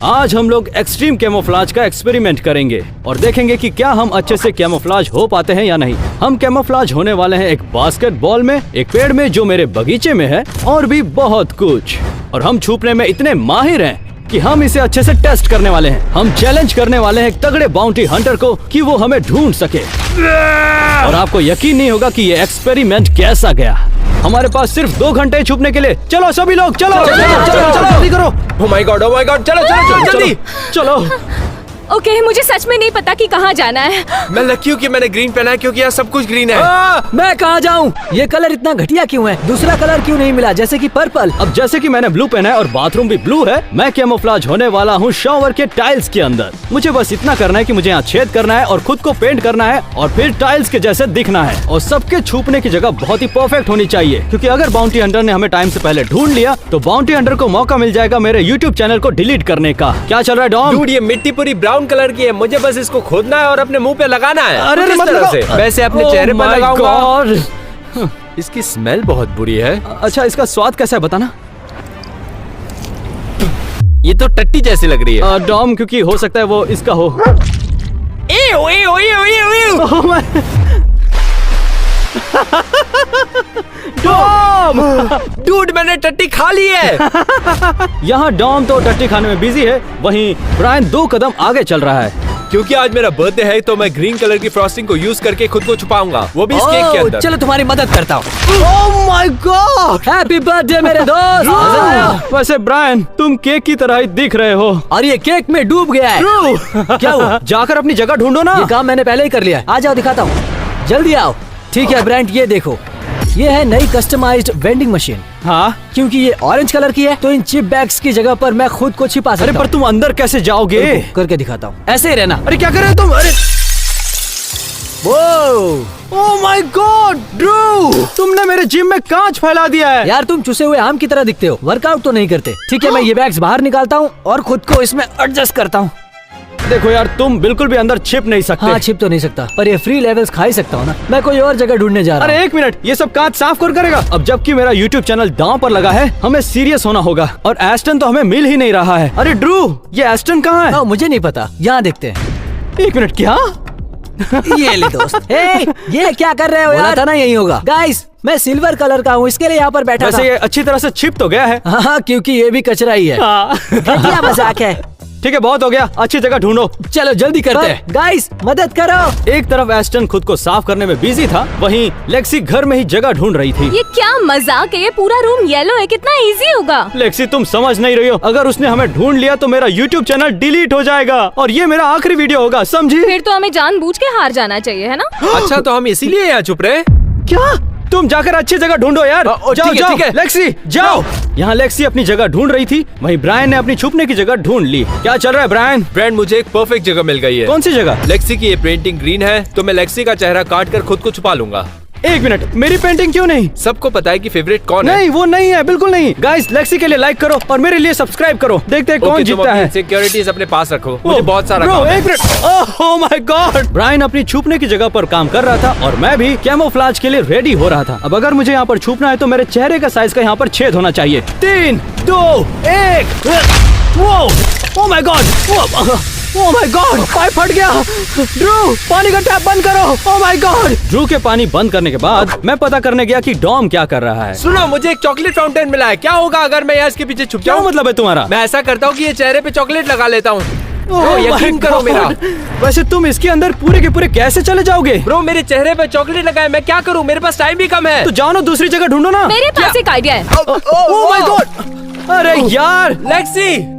आज हम लोग एक्सट्रीम कैमोफ्लाज का एक्सपेरिमेंट करेंगे और देखेंगे कि क्या हम अच्छे से कैमोफ्लाज हो पाते हैं या नहीं। हम कैमोफ्लाज होने वाले हैं एक बास्केटबॉल में, एक पेड़ में जो मेरे बगीचे में है, और भी बहुत कुछ। और हम छुपने में इतने माहिर हैं कि हम इसे अच्छे से टेस्ट करने वाले हैं। हम चैलेंज करने वाले हैं एक तगड़े बाउंटी हंटर को कि वो हमें ढूंढ सके। और आपको यकीन नहीं होगा कि ये एक्सपेरिमेंट कैसा गया। हमारे पास सिर्फ 2 घंटे छुपने के लिए। चलो सभी लोग, चलो चलो जल्दी करो। Oh my God, चलो जल्दी चलो। ओके, मुझे सच में नहीं पता कि कहाँ जाना है। मैं लकी हूँ कि मैंने ग्रीन पहना है क्योंकि यहाँ सब कुछ ग्रीन है। मैं कहाँ जाऊँ? ये कलर इतना घटिया क्यों है? दूसरा कलर क्यों नहीं मिला, जैसे कि पर्पल? अब जैसे कि मैंने ब्लू पहना है और बाथरूम भी ब्लू है, मैं कैमोफ्लाज होने वाला हूँ शॉवर के टाइल्स के अंदर। मुझे बस इतना करना है कि मुझे यहाँ छेद करना है और खुद को पेंट करना है और फिर टाइल्स के जैसे दिखना है। और सबके छुपने की जगह बहुत ही परफेक्ट होनी चाहिए, क्योंकि अगर बाउंटी हंटर ने हमें टाइम से पहले ढूंढ लिया तो बाउंटी हंटर को मौका मिल जाएगा मेरे यूट्यूब चैनल को डिलीट करने का। क्या चल रहा है डॉम? डूड, ये मिट्टी पूरी ब्राउन कलर की है, मुझे बस इसको खोदना है और अपने मुंह पे लगाना है। अरे किस तरह से? वैसे अपने चेहरे पर लगाऊंगा। God! इसकी स्मेल बहुत बुरी है। अच्छा, इसका स्वाद कैसा है बताना? ये तो टट्टी जैसी लग रही है। डॉम, क्योंकि हो सकता है वो इसका हो। एव, एव, एव, एव, एव। Oh my- Dom! डूड, मैंने टट्टी खा ली है। यहाँ डॉम तो टट्टी खाने में बिजी है, वहीं ब्रायन 2 कदम आगे चल रहा है। क्योंकि आज मेरा बर्थडे है तो मैं ग्रीन कलर की फ्रॉस्टिंग को यूज करके खुद को छुपाऊंगा, वो भी इस केक के अंदर। चलो तुम्हारी मदद करता हूँ। Oh my God! Happy birthday मेरे दोस्त। मजा आया? वैसे ब्रायन, तुम केक की तरह ही दिख रहे हो। और ये केक में डूब गया है। क्या हुआ? जाकर अपनी जगह ढूंढो ना। ये काम मैंने पहले ही कर लिया है। आ जाओ, दिखाता हूँ। जल्दी आओ। ठीक है ब्रांड, ये देखो, ये है नई कस्टमाइज्ड वेंडिंग मशीन। हाँ, क्योंकि ये ऑरेंज कलर की है तो इन चिप बैग्स की जगह पर मैं खुद को छिपा सकता अरे हूँ। पर तुम अंदर कैसे जाओगे? रुको, करके दिखाता हूँ। ऐसे ही रहना। अरे क्या कर रहे हो तुम? अरे वो ओह माय गॉड, ड्रू, तुमने मेरे जिम में कांच फैला दिया है। यार, तुम चुसे हुए आम की तरह दिखते हो, वर्कआउट तो नहीं करते। ठीक है, मैं ये बैग्स बाहर निकालता हूँ और खुद को इसमें एडजस्ट करता हूँ। देखो यार, तुम बिल्कुल भी अंदर छिप नहीं सकते। हाँ, छिप तो नहीं सकता, पर ये फ्री लेवल्स खा ही सकता हूँ ना। मैं कोई और जगह ढूंढने जा रहा हूँ। अरे एक मिनट, ये सब कांच साफ कौन करेगा? अब जबकि मेरा YouTube चैनल दांव पर लगा है, हमें सीरियस होना होगा। और एस्टन तो हमें मिल ही नहीं रहा है। अरे ड्रू, ये एस्टन कहाँ है? हाँ, मुझे नहीं पता, यहाँ देखते हैं। एक मिनट, क्या? ये ले दोस्त। हे, ये क्या कर रहे हो यार? था ना यही होगा। गाइस, मैं सिल्वर कलर का हूँ, इसके लिए यहाँ पर बैठा वैसे था। ये अच्छी तरह से छिप तो गया है। हाँ, क्योंकि ये भी कचरा ही है। हाँ। घटिया मजाक है। ठीक है, बहुत हो गया, अच्छी जगह ढूंढो। चलो जल्दी करते हैं। गाइस, मदद करो। एक तरफ एस्टन खुद को साफ करने में बिजी था, वहीं लेक्सी घर में ही जगह ढूंढ रही थी। ये क्या मजाक है? ये पूरा रूम येलो है, कितना इजी होगा। लेक्सी, तुम समझ नहीं रही हो। अगर उसने हमें ढूंढ लिया तो मेरा YouTube चैनल डिलीट हो जाएगा और ये मेरा आखिरी वीडियो होगा, समझी? फिर तो हमें जानबूझ के हार जाना चाहिए, है ना? अच्छा, तो हम इसीलिए यहाँ चुप रहे। क्या? तुम जाकर अच्छी जगह ढूंढो यार। जाओ ठीक जाओ, है। लेक्सी जाओ। यहाँ लेक्सी अपनी जगह ढूंढ रही थी, वहीं ब्रायन ने अपनी छुपने की जगह ढूंढ ली। क्या चल रहा है ब्रायन? ब्रांड, मुझे एक परफेक्ट जगह मिल गई है। कौन सी जगह? लेक्सी की ये पेंटिंग ग्रीन है तो मैं लेक्सी का चेहरा काट कर खुद को छुपा लूंगा। एक मिनट, मेरी पेंटिंग क्यों नहीं? सबको पता है कि फेवरेट कौन है। नहीं, वो नहीं है, बिल्कुल नहीं। गाइस, लेक्सी के लिए लाइक करो और मेरे लिए सब्सक्राइब करो। देखते हैं कौन जीतता है। सिक्योरिटीज अपने पास रखो, मुझे बहुत सारा ब्रो, काम है। एक minute. Oh my god! Brian अपनी छुपने की जगह पर काम कर रहा था और मैं भी कैमोफ्लाज के लिए रेडी हो रहा था। अब अगर मुझे यहाँ पर छुपना है तो मेरे चेहरे का साइज का यहाँ पर छेद होना चाहिए। 3, 2, 1। वो, ओह my God! Oh my God, pipe फट गया। ड्रू, पानी का टैप बंद करो। ओह माय गॉड! ड्रू के पानी बंद करने के बाद मैं पता करने गया कि डॉम क्या कर रहा है। सुनो, मुझे एक चॉकलेट फाउंटेन मिला है। क्या होगा अगर मैं यहाँ इसके पीछे छुप क्या जाऊँ? मतलब है तुम्हारा? मैं ऐसा करता हूँ कि ये चेहरे पे चॉकलेट लगा लेता हूँ। Oh यकीन my करो God! मेरा। वैसे तुम इसके अंदर पूरे के पूरे कैसे चले जाओगे? ब्रो, मेरे चेहरे पे चॉकलेट लगा है, मैं क्या करूँ? मेरे पास टाइम भी कम है। तो जाओ ना, दूसरी जगह ढूंढो ना। मेरे पास एक आइडिया है। ओह माय गॉड! अरे यार, लेक्सी,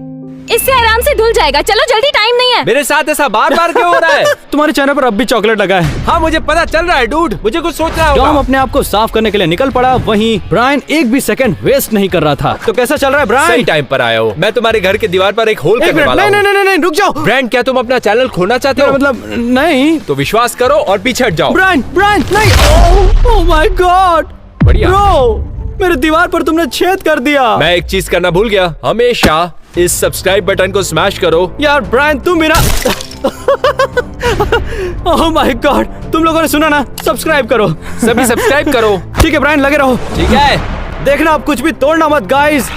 इससे आराम से धुल जाएगा। चलो जल्दी, टाइम नहीं है। मेरे साथ ऐसा बार बार क्यों हो रहा है? तुम्हारे चेहरे पर अब भी चॉकलेट लगा है। हाँ, मुझे पता चल रहा है डूड, मुझे कुछ सोचना टॉम होगा। अपने आप को साफ करने के लिए निकल पड़ा, वहीं ब्रायन एक भी सेकंड वेस्ट नहीं कर रहा था। तो कैसा चल रहा है सही ब्रायन? टाइम पर आया हो। मैं तुम्हारे घर के दीवार पर एक होल एक करने मिनट, वाला नहीं हूँ। नहीं नहीं नहीं, रुक जाओ। ब्रांड, क्या तुम अपना चैनल खोलना चाहते हो? मतलब नहीं। तो विश्वास करो और पीछे हट जाओ। ब्रायन, ब्रायन, नहीं। ओह माय गॉड! बढ़िया। ब्रो, मेरे दीवार पर तुमने छेद कर दिया। मैं एक चीज करना भूल गया, हमेशा इस सब्सक्राइब बटन को स्मैश करो। यार ब्रायन, तुम मेरा ओह माय गॉड, तुम लोगों ने सुना ना, सब्सक्राइब करो। सभी सब्सक्राइब करो। ठीक है ब्रायन, लगे रहो। ठीक है। देखना, आप कुछ भी तोड़ना मत गाइस।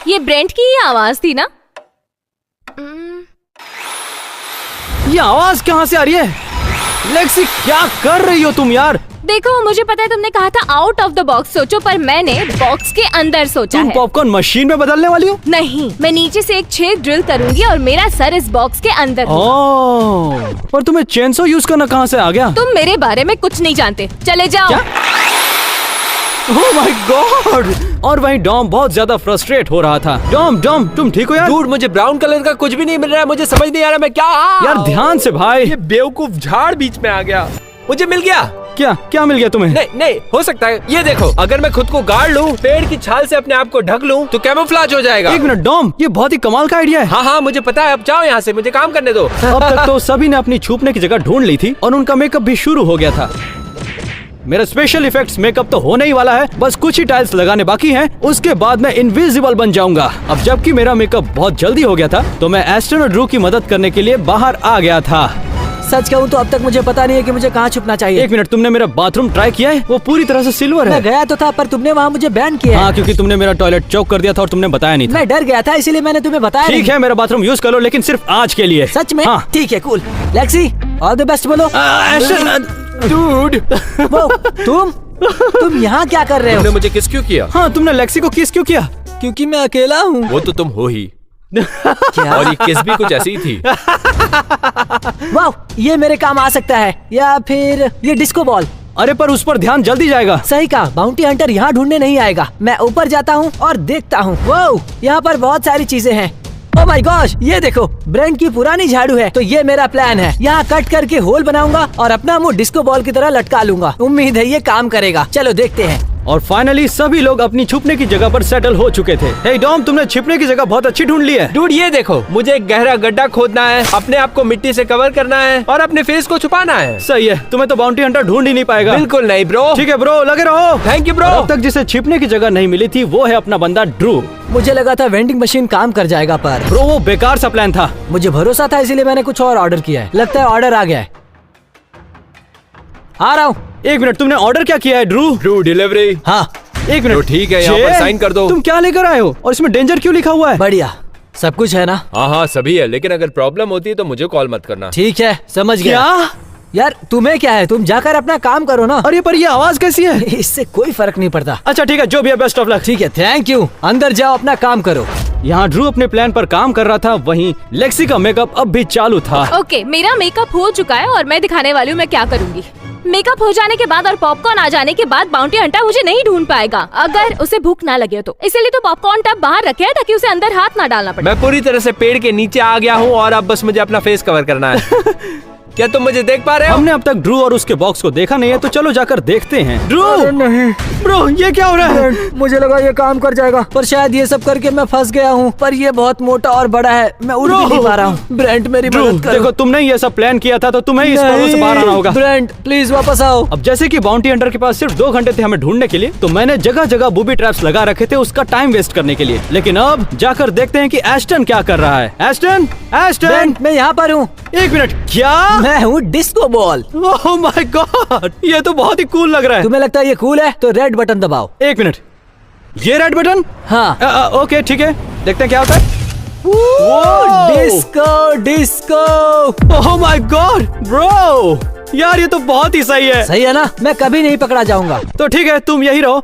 ये ब्रेंट की ही आवाज थी ना? ये आवाज कहाँ से आ रही है? लेक्सी क्या कर रही हो तुम यार? देखो, मुझे पता है तुमने कहा था आउट ऑफ द बॉक्स सोचो, पर मैंने बॉक्स के अंदर सोचा तुम है। पॉपकॉर्न मशीन में बदलने वाली हो? नहीं, मैं नीचे से एक छेद ड्रिल करूंगी और मेरा सर इस बॉक्स के अंदर होगा। ओह, पर तुम्हें चेनसो यूज करना कहाँ से आ गया? तुम मेरे बारे में कुछ नहीं जानते, चले जाओ। क्या? ओह माय गॉड! और वहीं डॉम बहुत ज्यादा फ्रस्ट्रेट हो रहा था। डॉम तुम ठीक हो यार? डूड, मुझे ब्राउन कलर का कुछ भी नहीं मिल रहा है। मुझे समझ नहीं आ रहा मैं क्या। यार ध्यान से भाई। ये बेवकूफ झाड़ बीच में आ गया। मुझे मिल गया। क्या मिल गया तुम्हें? नहीं, हो सकता है। ये देखो, अगर मैं खुद को गाड़ लूं, पेड़ की छाल से अपने आप को ढक लूं, तो कैमोफ्लेज हो जाएगा। एक मिनट डॉम, ये बहुत ही कमाल का आइडिया है। हाँ, मुझे पता है। अब जाओ यहाँ से, मुझे काम करने दो। अब तक तो सभी ने अपनी छुपने की जगह ढूंढ ली थी और उनका मेकअप भी शुरू हो गया था। मेरा स्पेशल इफेक्ट्स मेकअप तो होने ही वाला है, बस कुछ ही टाइल्स लगाने बाकी हैं, उसके बाद मैं इनविजिबल बन जाऊंगा। अब जबकि मेरा मेकअप बहुत जल्दी हो गया था, तो मैं एस्टन और ड्रू की मदद करने के लिए बाहर आ गया था। सच कहूँ तो अब तक मुझे पता नहीं है कि मुझे कहाँ छुपना चाहिए। एक मिनट, तुमने मेरा बाथरूम ट्राई किया है? वो पूरी तरह से सिल्वर मैं है। गया तो था, पर तुमने वहाँ मुझे बैन किया है। हाँ, क्योंकि तुमने मेरा टॉयलेट चौक कर दिया था और तुमने बताया नहीं था। मैं डर गया था, इसीलिए मैंने तुम्हें बताया ठीक नहीं। है, मेरा बाथरूम यूज कर लो, लेकिन सिर्फ आज के लिए। सच में? हाँ। ठीक है, cool. Lexi, all the best बोलो। डूड, वो, तुम यहाँ क्या कर रहे तुमने हो? मुझे किस क्यों किया? हाँ, तुमने लेक्सी को किस क्यों किया? क्योंकि मैं अकेला हूँ। वो तो तुम हो ही। क्या? और ये किस भी कुछ ऐसी ही थी। वाह, ये मेरे काम आ सकता है। या फिर ये डिस्को बॉल। अरे पर उस पर ध्यान जल्दी जाएगा। सही कहा, बाउंटी हंटर यहाँ ढूंढने नहीं आएगा। मैं ऊपर जाता हूँ और देखता हूँ। वो, यहाँ पर बहुत सारी चीजें हैं। ओह माय गॉश, ये देखो, ब्रेंट की पुरानी झाड़ू है। तो ये मेरा प्लान है, यहाँ कट करके होल बनाऊंगा और अपना मुंह डिस्को बॉल की तरह लटका लूंगा। उम्मीद है ये काम करेगा। चलो देखते हैं। और फाइनली सभी लोग अपनी छुपने की जगह पर सेटल हो चुके थे। हे डॉम, तुमने छिपने की जगह बहुत अच्छी ढूंढ ली है। डूड, ये देखो, मुझे एक गहरा गड्ढा खोदना है, अपने आप को मिट्टी से कवर करना है और अपने फेस को छुपाना है। सही है, तुम्हें तो बाउंटी हंटर ढूंढ ही नहीं पाएगा। बिल्कुल नहीं ब्रो। ठीक है ब्रो, लगे रहो। Thank you bro. अब तक जिसे छिपने की जगह नहीं मिली थी वो है अपना बंदा ड्रू। मुझे लगा था वेंडिंग मशीन काम कर जाएगा, पर ब्रो वो बेकार सा प्लान था। मुझे भरोसा था, इसीलिए मैंने कुछ और ऑर्डर किया है। लगता है ऑर्डर आ गया है। आ रहा हूँ। एक मिनट, तुमने ऑर्डर क्या किया है ड्रू? Drew, delivery. हाँ, एक मिनट। तो ठीक है, यहाँ पर जे, साइन कर दो। तुम क्या लेकर आए हो और इसमें डेंजर क्यों लिखा हुआ है? बढ़िया, सब कुछ है ना? हाँ, सभी है, लेकिन अगर प्रॉब्लम होती है तो मुझे कॉल मत करना। ठीक है, समझ गया। क्या? यार तुम्हें क्या है, तुम जाकर अपना काम करो ना। अरे पर ये आवाज कैसी है? इससे कोई फर्क नहीं पड़ता। अच्छा ठीक है, जो भी है, बेस्ट ऑफ लक। ठीक है, थैंक यू। अंदर जाओ, अपना काम करो। यहाँ ड्रू अपने प्लान पर काम कर रहा था, वहीं लेक्सी का मेकअप अब भी चालू था। ओके, मेरा मेकअप हो चुका है और मैं दिखाने वाली हूँ मैं क्या करूँगी। मेकअप हो जाने के बाद और पॉपकॉर्न आ जाने के बाद बाउंटी हंटर मुझे नहीं ढूंढ पाएगा अगर उसे भूख ना लगे तो। इसीलिए तो पॉपकॉर्न टब बाहर रखे है ताकि उसे अंदर हाथ ना डालना पड़े। मैं पूरी तरह से पेड़ के नीचे आ गया हूँ और अब बस मुझे अपना फेस कवर करना है। क्या तुम मुझे देख पा रहे हो? हमने अब तक ड्रू और उसके बॉक्स को देखा नहीं है, तो चलो जाकर देखते हैं। ड्रू, नहीं ब्रो ये क्या हो रहा है? मुझे लगा ये काम कर जाएगा, पर शायद ये सब करके मैं फंस गया हूँ। पर ये बहुत मोटा और बड़ा है, मैं उड़ भी नहीं पा रहा हूँ। ब्रेंट मेरी ड्रू, मदद करो। देखो तुमने ये सब प्लान किया था, तो तुम्हें इस प्रॉब्लम से बाहर आना होगा। ब्रेंट प्लीज वापस आओ। अब जैसे कि बाउंटी हंटर के पास सिर्फ 2 घंटे थे हमें ढूंढने के लिए, तो मैंने जगह जगह बूबी ट्रैप्स लगा रखे थे उसका टाइम वेस्ट करने के लिए। लेकिन अब जाकर देखते हैं कि एस्टन क्या कर रहा है। एस्टन, एस्टन, ब्रेंट मैं यहाँ पर हूँ। एक मिनट, क्या? मैं हूँ disco ball. Oh my God, ये तो बहुत ही कूल लग रहा है। तुम्हें लगता है ये कूल है? तो रेड बटन दबाओ। एक मिनट, ये रेड बटन? हाँ। ओके ठीक है, देखते हैं क्या होता है। Disco disco. Oh my God bro, यार ये तो बहुत ही सही है। सही है ना? मैं कभी नहीं पकड़ा जाऊंगा। तो ठीक है, तुम यही रहो।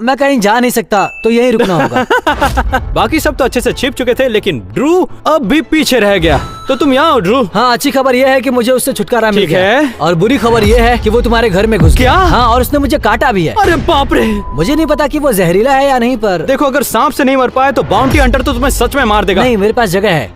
मैं कहीं जा नहीं सकता, तो यहीं रुकना होगा। बाकी सब तो अच्छे से छिप चुके थे, लेकिन ड्रू अब भी पीछे रह गया। तो तुम यहाँ हो ड्रू। हाँ, अच्छी खबर ये है कि मुझे उससे छुटकारा मिल ठीक गया है। और बुरी खबर ये है कि वो तुम्हारे घर में घुस गया। क्या? हाँ, और उसने मुझे काटा भी है। अरे बाप रे। मुझे नहीं पता कि वो जहरीला है या नहीं, पर देखो अगर सांप से नहीं मर पाए तो बाउंटी हंटर तो तुम्हें सच में मार देगा। नहीं, मेरे पास जगह है।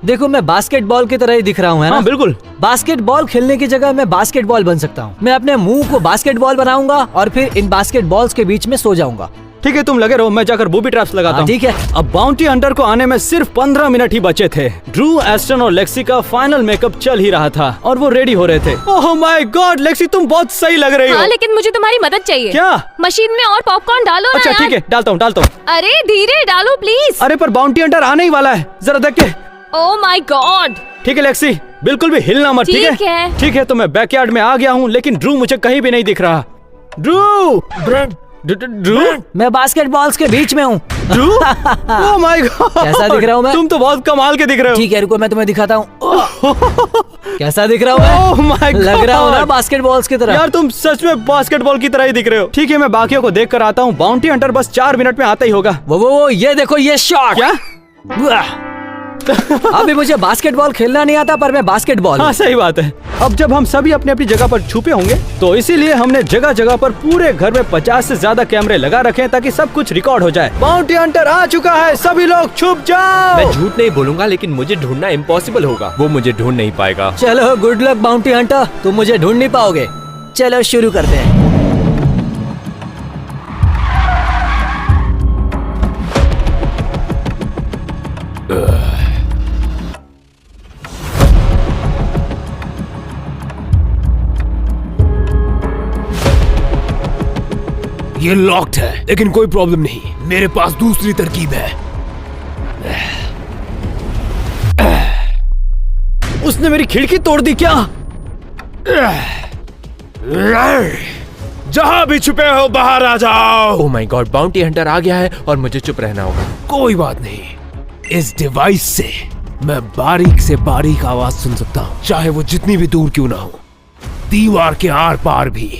देखो मैं बास्केटबॉल की तरह ही दिख रहा हूँ, है ना? हाँ बिल्कुल। बास्केटबॉल खेलने की जगह मैं बास्केटबॉल बन सकता हूँ। मैं अपने मुंह को बास्केटबॉल बनाऊंगा और फिर इन बास्केटबॉल्स के बीच में सो जाऊंगा। ठीक है, तुम लगे रहो, मैं जाकर बूबी ट्रैप्स लगाता हूँ। ठीक है। अब बाउंटी हंटर को आने में सिर्फ 15 मिनट ही बचे थे। ड्रू, एस्टन और लेक्सी का फाइनल मेकअप चल ही रहा था और वो रेडी हो रहे थे। ओह माय गॉड लेक्सी, तुम बहुत सही लग रही हो। हाँ, लेकिन मुझे तुम्हारी मदद चाहिए। क्या? मशीन में और पॉपकॉर्न डालो ना अच्छा यार। ठीक है, डालता हूँ। अरे धीरे डालो प्लीज। अरे पर बाउंटी हंटर आने ही वाला है, जरा देख के। ओह माय गॉड। ठीक है लेक्सी, बिल्कुल भी हिलना मत। ठीक है। ठीक है, तो मैं बैकयार्ड में आ गया हूँ, लेकिन ड्रू मुझे कहीं भी नहीं दिख रहा। Drew, Drew? मैं बास्केटबॉल्स के बीच में हूँ। ड्रू? ओह माय गॉड, कैसा दिख रहा हूँ मैं? तुम तो बहुत कमाल के दिख रहे हो। ठीक है, रुको मैं तुम्हें दिखाता हूँ। कैसा दिख रहा हूँ मैं? ओह माय गॉड, लग रहा हूँ ना बास्केटबॉल्स की तरह। यार तुम सच में बास्केटबॉल की तरह ही दिख रहे हो। ठीक है, मैं बाकियों को देख कर आता हूँ। बाउंटी हंटर बस 4 मिनट में आता ही होगा। वो ये देखो, ये शॉट। क्या? अभी मुझे बास्केटबॉल खेलना नहीं आता, पर मैं बास्केटबॉल। हाँ सही बात है। अब जब हम सभी अपनी अपनी जगह पर छुपे होंगे तो इसीलिए हमने जगह जगह पर पूरे घर में 50 से ज्यादा कैमरे लगा रखे हैं ताकि सब कुछ रिकॉर्ड हो जाए। बाउंटी हंटर आ चुका है, सभी लोग छुप जाओ। मैं झूठ नहीं बोलूंगा, लेकिन मुझे ढूंढना इम्पॉसिबल होगा। वो मुझे ढूंढ नहीं पाएगा। चलो गुड लक बाउंटी हंटर, तुम मुझे ढूंढ नहीं पाओगे। चलो शुरू करते हैं। ये लॉक्ड है, लेकिन कोई प्रॉब्लम नहीं, मेरे पास दूसरी तरकीब है। उसने मेरी खिड़की तोड़ दी क्या? जहां भी छुपे हो बाहर आ जाओ। Oh my God, bounty hunter आ गया है और मुझे चुप रहना होगा। कोई बात नहीं, इस डिवाइस से मैं बारीक से बारीक आवाज सुन सकता हूँ, चाहे वो जितनी भी दूर क्यों ना हो, दीवार के आर पार भी।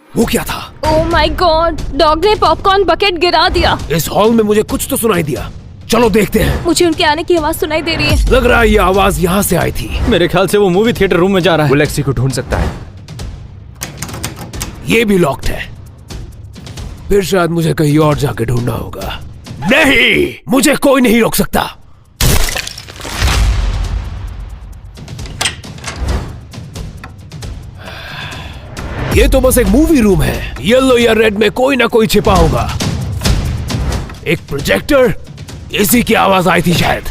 वो क्या था? ओह माय गॉड, डॉग ने पॉपकॉर्न बकेट गिरा दिया। इस हॉल में मुझे कुछ तो सुनाई दिया, चलो देखते हैं। मुझे उनके आने की आवाज सुनाई दे रही है। लग रहा है ये आवाज यहाँ से आई थी। मेरे ख्याल से वो मूवी थिएटर रूम में जा रहा वो है। लेक्सी को ढूंढ सकता है। ये भी लॉक्ड है, फिर शायद मुझे कहीं और जाके ढूंढना होगा। नहीं, मुझे कोई नहीं रोक सकता। ये तो बस एक मूवी रूम है, येलो या रेड में कोई ना कोई छिपा होगा। एक प्रोजेक्टर, इसी की आवाज आई थी शायद।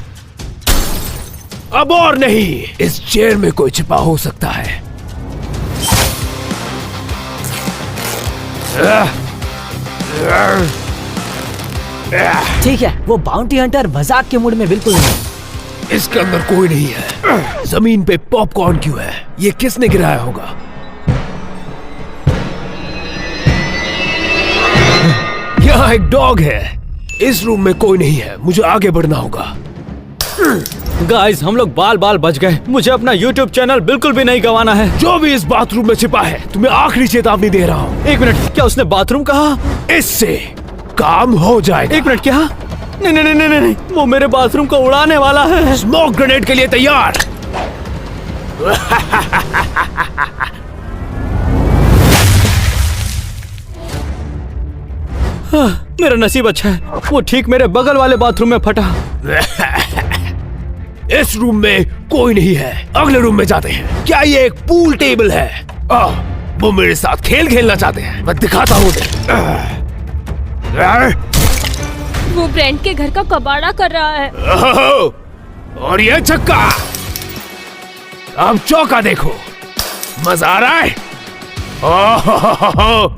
अब और नहीं, इस चेयर में कोई छिपा हो सकता है। ठीक है, वो बाउंटी हंटर मजाक के मूड में बिल्कुल नहीं। इसके अंदर कोई नहीं है। जमीन पे पॉपकॉर्न क्यों है? ये किसने गिराया होगा? यहाँ एक डॉग है। इस रूम में कोई नहीं है, मुझे आगे बढ़ना होगा। गाइस, हम लोग बाल बाल बच गए। मुझे अपना YouTube चैनल बिल्कुल भी नहीं गंवाना है। जो भी इस बाथरूम में छिपा है, तुम्हें आखिरी चेतावनी दे रहा हूँ। 1 मिनट, क्या उसने बाथरूम कहा? इससे काम हो जाएगा। 1 मिनट, क्या? नहीं नहीं नहीं नहीं नहीं, वो मेरे बाथरूम को उड़ाने वाला है। स्मोक ग्रेनेड के लिए तैयार। मेरा नसीब अच्छा है, वो ठीक मेरे बगल वाले बाथरूम में फटा। इस रूम में कोई नहीं है, अगले रूम में जाते हैं। क्या ये एक पूल टेबल है? वो मेरे साथ खेल खेलना चाहते हैं, मैं दिखाता हूँ। वो ब्रेंट के घर का कबाड़ा कर रहा है। और ये छक्का। अब चौका देखो, मजा आ रहा है?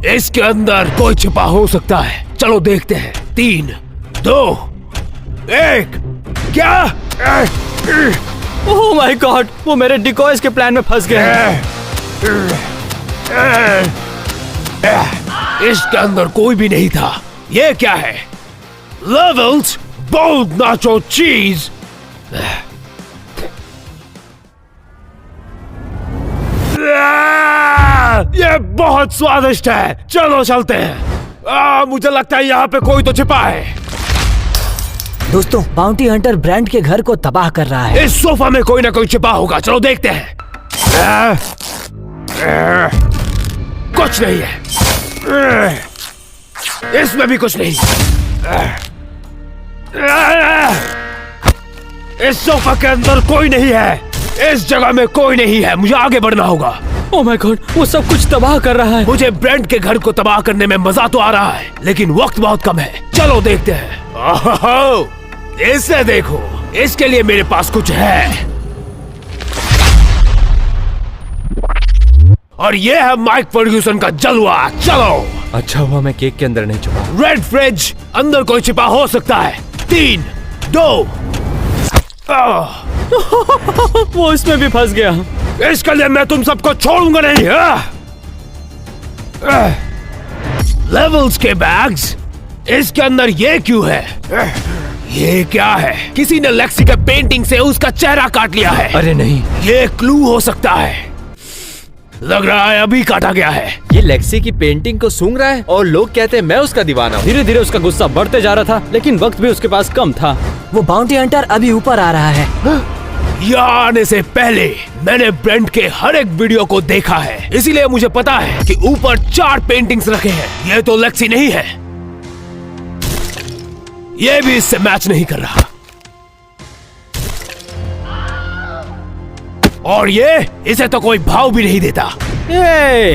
इसके अंदर कोई छिपा हो सकता है, चलो देखते हैं। 3, 2, 1, क्या? ओह माय गॉड, वो मेरे डिकॉयज के प्लान में फंस गए। इसके अंदर कोई भी नहीं था। ये क्या है? लेवल्स बोल्ड नाचो चीज। ये बहुत स्वादिष्ट है, चलो चलते हैं। मुझे लगता है यहाँ पे कोई तो छिपा है। दोस्तों, बाउंटी हंटर ब्रेंट के घर को तबाह कर रहा है। इस सोफा में कोई ना कोई छिपा होगा, चलो देखते हैं। कुछ नहीं है, इसमें भी कुछ नहीं। इस सोफा के अंदर कोई नहीं है, इस जगह में कोई नहीं है, मुझे आगे बढ़ना होगा। ओह माय गॉड, वो सब कुछ तबाह कर रहा है। मुझे ब्रेंट के घर को तबाह करने में मजा तो आ रहा है, लेकिन वक्त बहुत कम है, चलो देखते हैं। ओहो, इसे देखो, इसके लिए मेरे पास कुछ है। और ये है माइक फर्ग्यूसन का जलवा, चलो। अच्छा हुआ मैं केक के अंदर नहीं छुपा। रेड फ्रिज, अंदर कोई छिपा हो सकता है। 3, 2, वो इसमें भी फंस गया। इसके लिए मैं तुम सबको छोड़ूंगा नहीं। लेवल्स के बैग्स, इसके अंदर ये क्यों है? ये क्या है? किसी ने लेक्सी के पेंटिंग से उसका चेहरा काट लिया है। अरे नहीं, ये क्लू हो सकता है। लग रहा है अभी काटा गया है। ये लेक्सी की पेंटिंग को सूंघ रहा है और लोग कहते हैं मैं उसका दीवाना हूँ। धीरे धीरे उसका गुस्सा बढ़ते जा रहा था, लेकिन वक्त भी उसके पास कम था। वो बाउंटी हंटर अभी ऊपर आ रहा है। यहाँ आने से पहले मैंने ब्रेंट के हर एक वीडियो को देखा है, इसीलिए मुझे पता है कि ऊपर 4 पेंटिंग्स रखे हैं। ये तो लेक्सी नहीं है। ये भी इससे मैच नहीं कर रहा। और ये इसे तो कोई भाव भी नहीं देता। ये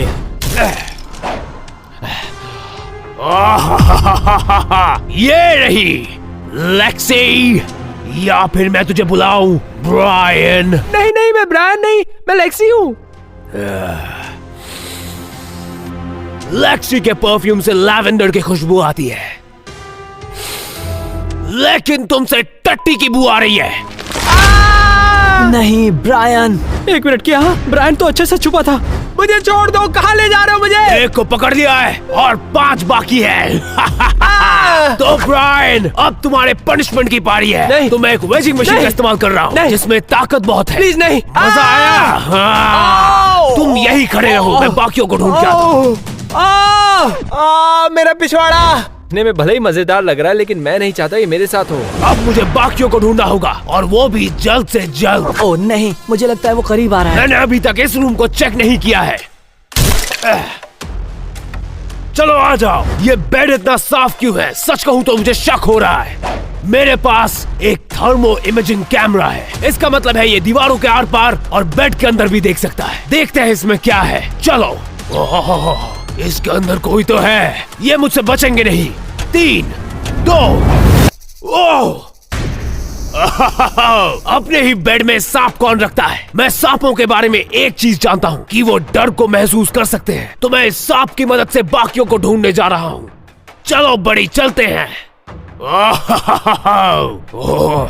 ये रही लेक्सी, या फिर मैं तुझे बुलाऊं ब्रायन? नहीं नहीं, मैं ब्रायन नहीं, मैं लेक्सी हूँ। लेक्सी के परफ्यूम से लैवेंडर की खुशबू आती है, लेकिन तुमसे टट्टी की बू आ रही है। नहीं ब्रायन। एक मिनट, क्या ब्रायन तो अच्छे से छुपा था। मुझे छोड़ दो, कहाँ ले जा रहे हो मुझे? एक को पकड़ लिया है और 5 बाकी है। तो ब्रायन, अब तुम्हारे पनिशमेंट की पारी है। नहीं। तो मैं एक वेजिंग मशीन का इस्तेमाल कर रहा हूँ जिसमें ताकत बहुत है। प्लीज नहीं। मजा आया? हाँ। तुम यही खड़े रहो, मैं बाकियों को ढूंढ के आता हूँ। मेरा पिछवाड़ा दिखने में भले ही मजेदार लग रहा है, लेकिन मैं नहीं चाहता ये मेरे साथ हो। अब मुझे बाकियों को ढूंढना होगा, और वो भी जल्द से जल्द। ओ नहीं, मुझे लगता है वो करीब आ रहा है। मैंने अभी तक इस रूम को चेक नहीं किया है। चलो आ जाओ। ये बेड इतना साफ क्यों है? सच कहूँ तो मुझे शक हो रहा है। मेरे पास एक थर्मो इमेजिंग कैमरा है। इसका मतलब है ये दीवारों के आर पार और बेड के अंदर भी देख सकता है। देखते हैं इसमें क्या है। चलो। ओह, इसके अंदर कोई तो है। ये मुझसे बचेंगे नहीं। 3, 2, ओह! अपने ही बेड में सांप कौन रखता है? मैं सांपों के बारे में एक चीज जानता हूँ कि वो डर को महसूस कर सकते हैं। तो मैं इस सांप की मदद से बाकियों को ढूंढने जा रहा हूँ। चलो बड़ी, चलते हैं। ओह!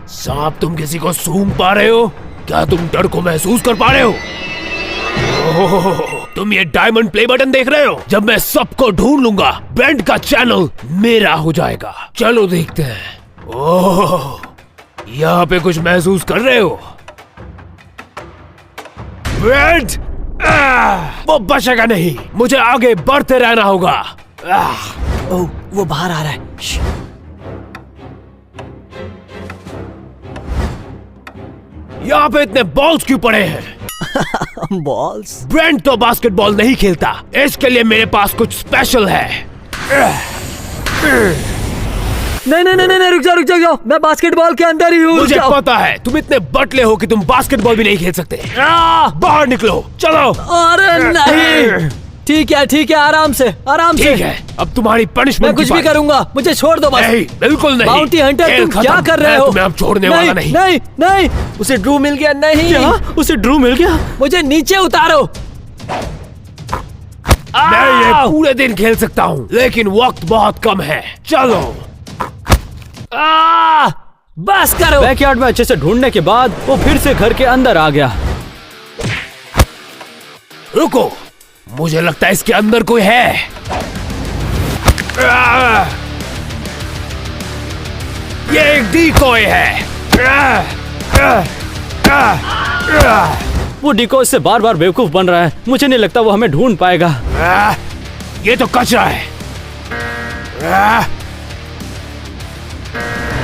सांप, तुम किसी को सूंघ पा रहे हो? क्या तुम डर को महसूस कर पा रहे हो? ओह, तुम ये डायमंड प्ले बटन देख रहे हो? जब मैं सबको ढूंढ लूंगा, ब्रेंट का चैनल मेरा हो जाएगा। चलो देखते हैं। ओह, यहाँ पे कुछ महसूस कर रहे हो? ब्रेंट, वो बचेगा नहीं। मुझे आगे बढ़ते रहना होगा। ओह, वो बाहर आ रहा है। यहाँ पे इतने बॉल्स क्यों पड़े हैं? बॉल्स? ब्रेंट तो बास्केटबॉल नहीं खेलता, इसके लिए मेरे पास कुछ स्पेशल है। नहीं नहीं नहीं नहीं, रुक जाओ, मैं बास्केटबॉल के अंदर ही हूँ। मुझे पता है तुम इतने बटले हो कि तुम बास्केटबॉल भी नहीं खेल सकते। बाहर निकलो, चलो। अरे नहीं। ठीक है, आराम से। ठीक है, अब तुम्हारी पनिशमेंट मैं कुछ भी करूंगा, मुझे छोड़ दो बस। नहीं, बिल्कुल नहीं। बाउंटी हंटर, तुम क्या कर रहे हो? तुम्हें अब छोड़ने वाला नहीं। नहीं, उसे ड्रू मिल गया। नहीं, क्या उसे ड्रू मिल गया? मुझे नीचे उतारो। मैं ये पूरे दिन खेल सकता हूँ, लेकिन वक्त बहुत कम है। चलो। बस करो। बैकयार्ड में अच्छे से ढूंढने के बाद वो फिर से घर के अंदर आ गया। रुको, मुझे लगता है इसके अंदर कोई है। ये एक डिकॉय है। वो डिको से बार बार बेवकूफ बन रहा है। मुझे नहीं लगता वो हमें ढूंढ पाएगा। ये तो कचरा है।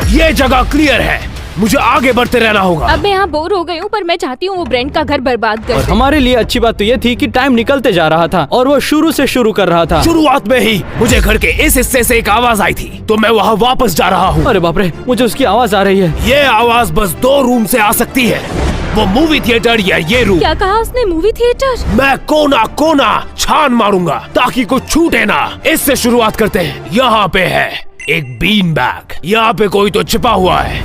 ये जगह क्लियर है, मुझे आगे बढ़ते रहना होगा। अब मैं यहाँ बोर हो गई हूँ, पर मैं चाहती हूँ वो ब्रेंट का घर बर्बाद कर और दे। हमारे लिए अच्छी बात तो ये थी कि टाइम निकलते जा रहा था और वो शुरू से शुरू कर रहा था। शुरुआत में ही मुझे घर के इस हिस्से से एक आवाज आई थी, तो मैं वहाँ वापस जा रहा हूँ। अरे बाप रे, मुझे उसकी आवाज आ रही है। ये आवाज बस 2 रूम से आ सकती है, वो मूवी थिएटर या ये रूम। क्या कहा उसने? Movie theatre? मैं कोना कोना छान मारूंगा ताकि कुछ छूटे ना। इससे शुरुआत करते हैं। यहाँ पे है एक बीन बैग। यहाँ पे कोई तो छिपा हुआ है।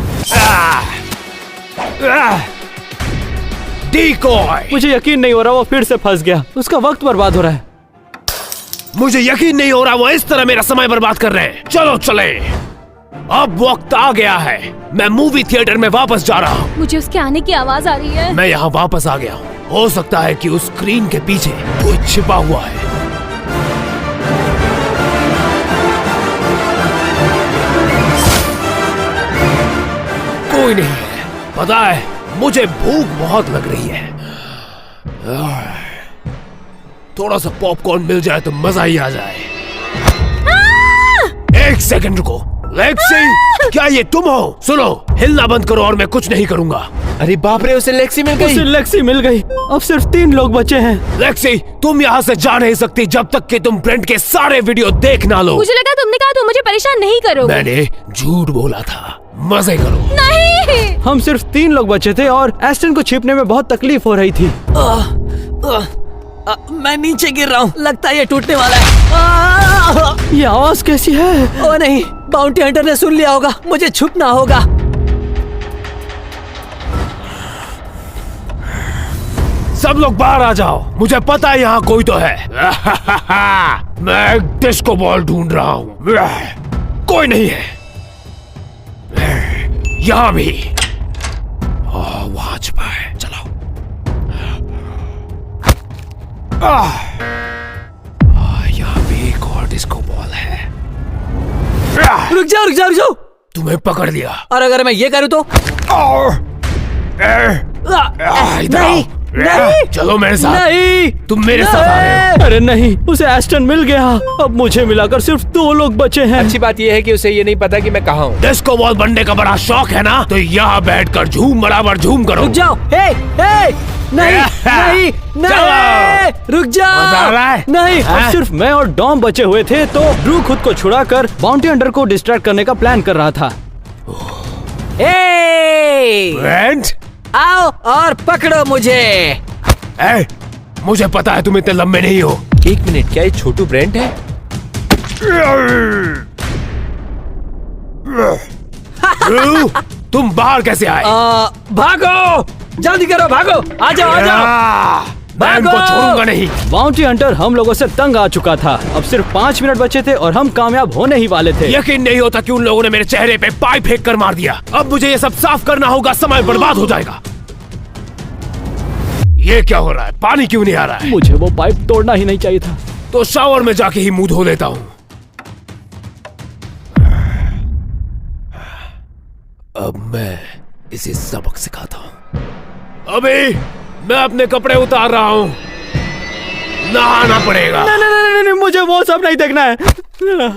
डिकॉय। मुझे यकीन नहीं हो रहा वो फिर से फंस गया। उसका वक्त बर्बाद हो रहा है। मुझे यकीन नहीं हो रहा वो इस तरह मेरा समय बर्बाद कर रहे हैं। चलो चले। अब वक्त आ गया है, मैं मूवी थिएटर में वापस जा रहा हूँ। मुझे उसके आने की आवाज आ रही है। मैं यहाँ वापस आ गया हूँ। हो सकता है कि उस स्क्रीन के पीछे कोई छिपा हुआ है। कोई नहीं है। पता है, मुझे भूख बहुत लग रही है। थोड़ा सा पॉपकॉर्न मिल जाए तो मजा ही आ जाए। एक सेकंड रुको। लेक्सी, क्या ये तुम हो? सुनो, हिलना बंद करो और मैं कुछ नहीं करूंगा। अरे बाप रे, उसे लेक्सी मिल गई। उसे लेक्सी मिल गई। अब सिर्फ 3 लोग बचे हैं। लेक्सी, तुम यहाँ से जा नहीं सकती जब तक कि तुम ब्रेंट के सारे वीडियो देख ना लो। मुझे लगा तुमने कहा तुम मुझे परेशान नहीं करोगे। मैंने झूठ बोला था। मजे करो। नहीं। हम सिर्फ 3 लोग बचे थे और एस्टन को छिपने में बहुत तकलीफ हो रही थी। मैं नीचे गिर रहा हूँ, लगता है ये टूटने वाला है। ये आवाज कैसी है? ओ नहीं, बाउंटी हंटर ने सुन लिया होगा, मुझे छुपना होगा। सब लोग बाहर आ जाओ, मुझे पता है यहाँ कोई तो है। मैं एक डिस्को बॉल ढूंढ रहा हूँ। कोई नहीं है। यहाँ भी। वहां छुपा है, चलो। यहाँ भी एक और डिस्को बॉल है। रुक जाओ रुक जाओ रुक जाओ। तुम्हें पकड़ लिया। और अगर मैं ये करूँ तो? इधर आओ। नहीं, नहीं, चलो मेरे साथ। नहीं, तुम मेरे साथ आ रहे हो। अरे नहीं, उसे एस्टन मिल गया। अब मुझे मिलाकर सिर्फ 2 लोग बचे हैं। अच्छी बात यह है कि उसे ये नहीं पता कि मैं कहाँ हूँ। डिस्को बॉल बनने का बड़ा शौक है ना, तो यहाँ बैठकर झूम बराबर झूम करो। रुक जाओ। हे नहीं नहीं नहीं, रुक मजा आ जाओ। रहा है? नहीं। अब सिर्फ मैं और डॉम बचे हुए थे तो ड्रू खुद को छुड़ाकर बाउंटी हंटर को डिस्ट्रैक्ट करने का प्लान कर रहा था। ब्रेंट, आओ और पकड़ो मुझे। मुझे पता है तुम इतने लंबे नहीं हो। 1 मिनट, क्या ये छोटू ब्रेंट है? ड्रू, तुम बाहर कैसे आए? भागो, जल्दी करो, भागो, आ जाओ आ जाओ। मैं इनको भागो! छोड़ूंगा नहीं। बाउंटी हंटर हम लोगों से तंग आ चुका था। अब सिर्फ 5 मिनट बचे थे और हम कामयाब होने ही वाले थे। यकीन नहीं होता कि उन लोगों ने मेरे चेहरे पे पाइप फेंक कर मार दिया। अब मुझे ये सब साफ करना होगा, समय बर्बाद हो जाएगा। ये क्या हो रहा है? पानी क्यों नहीं आ रहा है? मुझे वो पाइप तोड़ना ही नहीं चाहिए था। तो शावर में जाके ही मुंह धो लेता हूँ। अब मैं इसे सबक सिखाता हूँ। अभी मैं अपने कपड़े उतार रहा हूँ। नहाना पड़ेगा। नहीं, मुझे वो सब नहीं देखना है।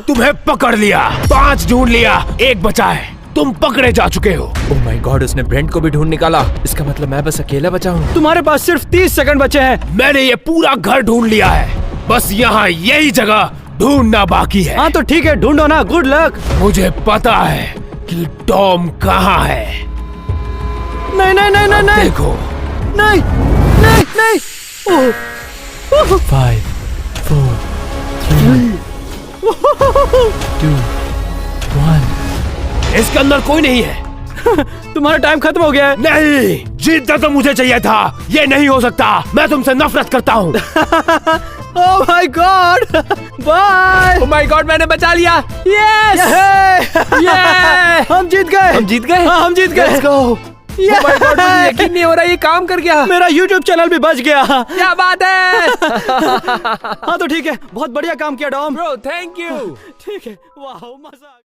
तुम्हें पकड़ लिया, 5 ढूंढ लिया, 1 बचा है। तुम पकड़े जा चुके हो। ओह माय गॉड, उसने ब्रेंट को भी ढूंढ निकाला। इसका मतलब मैं बस अकेला बचा हूँ। तुम्हारे पास सिर्फ 30 सेकंड बचे हैं। मैंने ये पूरा घर ढूंढ लिया है, बस यहाँ यही जगह ढूंढना बाकी है। हाँ तो ठीक है, ढूंढो ना। Good luck. मुझे पता है कि टॉम कहाँ है। नहीं नहीं नहीं नहीं नहीं देखो, नहीं नहीं नहीं। ओह, 5, 4, 3, 2, 1। इसके अंदर कोई नहीं है। तुम्हारा टाइम खत्म हो गया है। नहीं, जीतना तो मुझे चाहिए था। ये नहीं हो सकता, मैं तुमसे नफरत करता हूँ। Oh my god, bye. Oh my god, मैंने बचा लिया। यस, हम जीत गए। हम जीत गए? हाँ, हम जीत गए। Let's go। Oh my God, मुझे यकीन नहीं हो रहा ये काम कर गया। मेरा YouTube चैनल भी बच गया। क्या बात है? हाँ तो ठीक है, बहुत बढ़िया काम किया डॉम। Bro, thank you. ठीक है, वाह मजा।